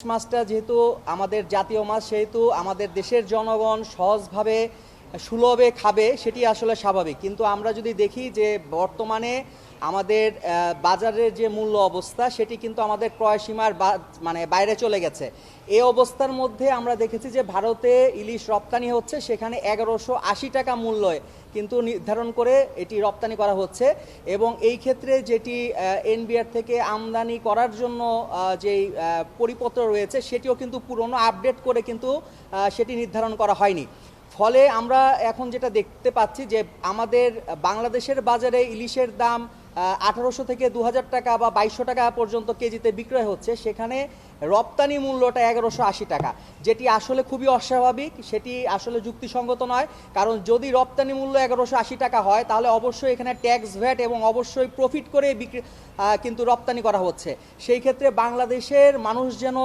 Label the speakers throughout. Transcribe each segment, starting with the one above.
Speaker 1: মাছটা যেহেতু আমাদের জাতীয় মাছ, সেহেতু আমাদের দেশের জনগণ সহজভাবে সুলভে খাবে, সেটি আসলে স্বাভাবিক। কিন্তু আমরা যদি দেখি যে বর্তমানে আমাদের বাজারের যে মূল্য অবস্থা, সেটি কিন্তু আমাদের ক্রয় সীমার মানে বাইরে চলে গেছে। এই অবস্থার মধ্যে আমরা দেখেছি যে ভারতে ইলিশ রপ্তানি হচ্ছে, সেখানে 1180 টাকা মূল্যে কিন্তু নির্ধারণ করে এটি রপ্তানি করা হচ্ছে। এবং এই ক্ষেত্রে যেটি এনবিআর থেকে আমদানি করার জন্য যেই পরিপত্র রয়েছে, সেটিও কিন্তু পুরনো আপডেট করে কিন্তু সেটি নির্ধারণ করা হয়নি। ফলে আমরা এখন যেটা দেখতে পাচ্ছি যে আমাদের বাংলাদেশের বাজারে ইলিশের দাম 1800 থেকে 2000 টাকা বা 2200 টাকা পর্যন্ত কেজিতে বিক্রয় হচ্ছে, সেখানে রপ্তানি মূল্যটা 1180 টাকা, যেটি আসলে খুবই অস্বাভাবিক। সেটি আসলে যুক্তিসঙ্গত নয়, কারণ যদি রপ্তানি মূল্য 1180 টাকা হয়, তাহলে অবশ্যই এখানে ট্যাক্স ভ্যাট এবং অবশ্যই প্রফিট করে কিন্তু রপ্তানি করা হচ্ছে। সেই ক্ষেত্রে বাংলাদেশের মানুষ যেন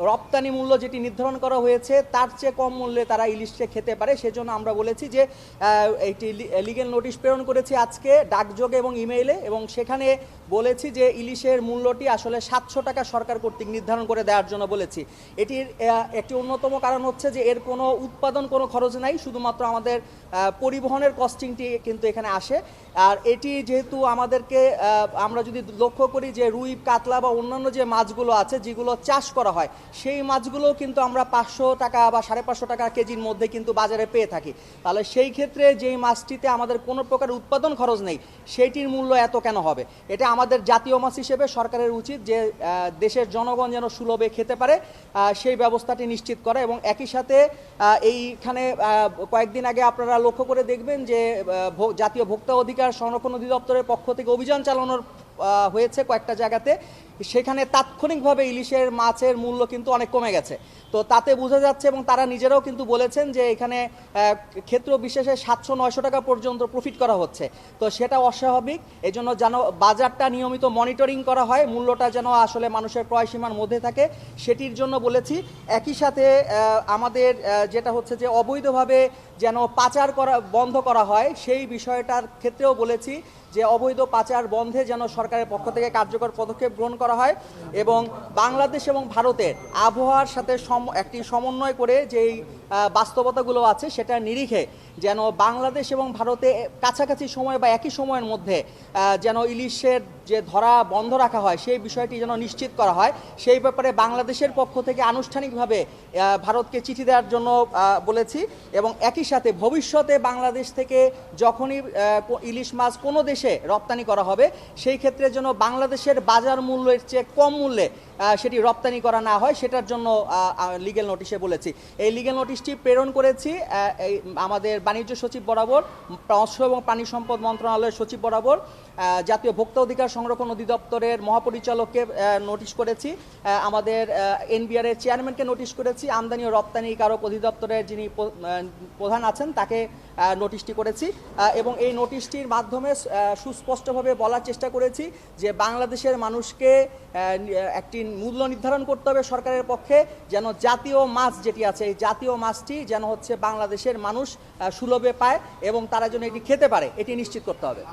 Speaker 1: রপ্তানি মূল্য যেটি নির্ধারণ করা হয়েছে তার চেয়ে কম মূল্যে তারা ইলিশকে খেতে পারে, সেজন্য আমরা বলেছি যে একটি লিগ্যাল নোটিশ প্রেরণ করেছি আজকে ডাকযোগে এবং ইমেইলে, এবং সেখানে বলেছি যে ইলিশের মূল্যটি আসলে 700 টাকা সরকার কর্তৃক নির্ধারণ করে দেওয়ার জন্য বলেছি। এটির একটি অন্যতম কারণ হচ্ছে যে এর কোনো উৎপাদন কোনো খরচ নাই, শুধুমাত্র আমাদের পরিবহনের কস্টিংটি কিন্তু এখানে আসে। আর এটি যেহেতু আমাদেরকে আমরা যদি লক্ষ্য করি যে রুই, কাতলা বা অন্যান্য যে মাছগুলো আছে যেগুলো চাষ করা হয়, সেই মাছগুলোও কিন্তু আমরা 500 টাকা বা 550 টাকা কেজির মধ্যে কিন্তু বাজারে পেয়ে থাকি। তাহলে সেই ক্ষেত্রে যেই মাছটিতে আমাদের কোনো প্রকার উৎপাদন খরচ নেই, সেইটির মূল্য এত কেন হবে? এটা আমাদের জাতীয় মাছ হিসেবে সরকারের উচিত যে দেশের জনগণ যেন সুলভে খেতে পারে সেই ব্যবস্থাটি নিশ্চিত করা। এবং একই সাথে এইখানে কয়েকদিন আগে আপনারা লক্ষ্য করে দেখবেন যে জাতীয় ভোক্তা অধিকার সংরক্ষণ অধিদপ্তরের পক্ষ থেকে অভিযান চালানোর হয়েছে কয়েকটা জায়গাতে, সেখানে তাৎক্ষণিকভাবে ইলিশের মাছের মূল্য কিন্তু অনেক কমে গেছে। তো তাতে বোঝা যাচ্ছে, এবং তারা নিজেরাও কিন্তু বলেছেন যে এখানে ক্ষেত্র বিশেষে 700-900 টাকা পর্যন্ত প্রফিট করা হচ্ছে। তো সেটা অস্বাভাবিক। এজন্য যেন বাজারটা নিয়মিত মনিটরিং করা হয়, মূল্যটা যেন আসলে মানুষের ক্রয় সীমার মধ্যে থাকে, সেটির জন্য বলেছি। একই সাথে আমাদের যেটা হচ্ছে যে অবৈধভাবে যেন পাচার করা বন্ধ করা হয়, সেই বিষয়টার ক্ষেত্রেও বলেছি যে অবৈধ পাচার বন্ধে যেন সরকারের পক্ষ থেকে কার্যকর পদক্ষেপ গ্রহণ করা হয়, এবং বাংলাদেশ এবং ভারতের আবহাওয়ার সাথে একটি সমন্বয় করে যেই বাস্তবতাগুলো আছে সেটা নিরিখে যেন বাংলাদেশ এবং ভারতে কাছাকাছি সময় বা একই সময়ের মধ্যে যেন ইলিশের যে ধরা বন্ধ রাখা হয়, সেই বিষয়টি যেন নিশ্চিত করা হয়। সেই ব্যাপারে বাংলাদেশের পক্ষ থেকে আনুষ্ঠানিকভাবে ভারতকে চিঠি দেওয়ার জন্য বলেছি। এবং একই সাথে ভবিষ্যতে বাংলাদেশ থেকে যখনই ইলিশ মাছ কোনো দেশে রপ্তানি করা হবে, সেই ক্ষেত্রে যেন বাংলাদেশের বাজার মূল্যের চেয়ে কম মূল্যে সেটি রপ্তানি করা না হয়, সেটার জন্য লিগ্যাল নোটিশে বলেছি। এই লিগ্যাল নোটিশটি প্রেরণ করেছি আমাদের বাণিজ্য সচিব বরাবর, মৎস্য এবং প্রাণী সম্পদ মন্ত্রণালয়ের সচিব বরাবর, জাতীয় ভোক্তা অধিকার সংরক্ষণ অধিদপ্তরের মহাপরিচালককে নোটিশ করেছি, আমাদের এনবিআর এর চেয়ারম্যানকে নোটিশ করেছি, আমদানি ও রপ্তানিকারক অধিদপ্তরের যিনি প্রধান আছেন তাকে নোটিশটি করেছি। এবং এই নোটিশটির মাধ্যমে সুস্পষ্টভাবে বলার চেষ্টা করেছি যে বাংলাদেশের মানুষকে একটি মূল্য নির্ধারণ করতে হবে সরকারের পক্ষে, যেন জাতীয় মাছ যেটি আছে এই জাতীয় মাছটি যেন হচ্ছে বাংলাদেশের মানুষ সুলভে পায় এবং তারা যেন এটি খেতে পারে, এটি নিশ্চিত করতে হবে।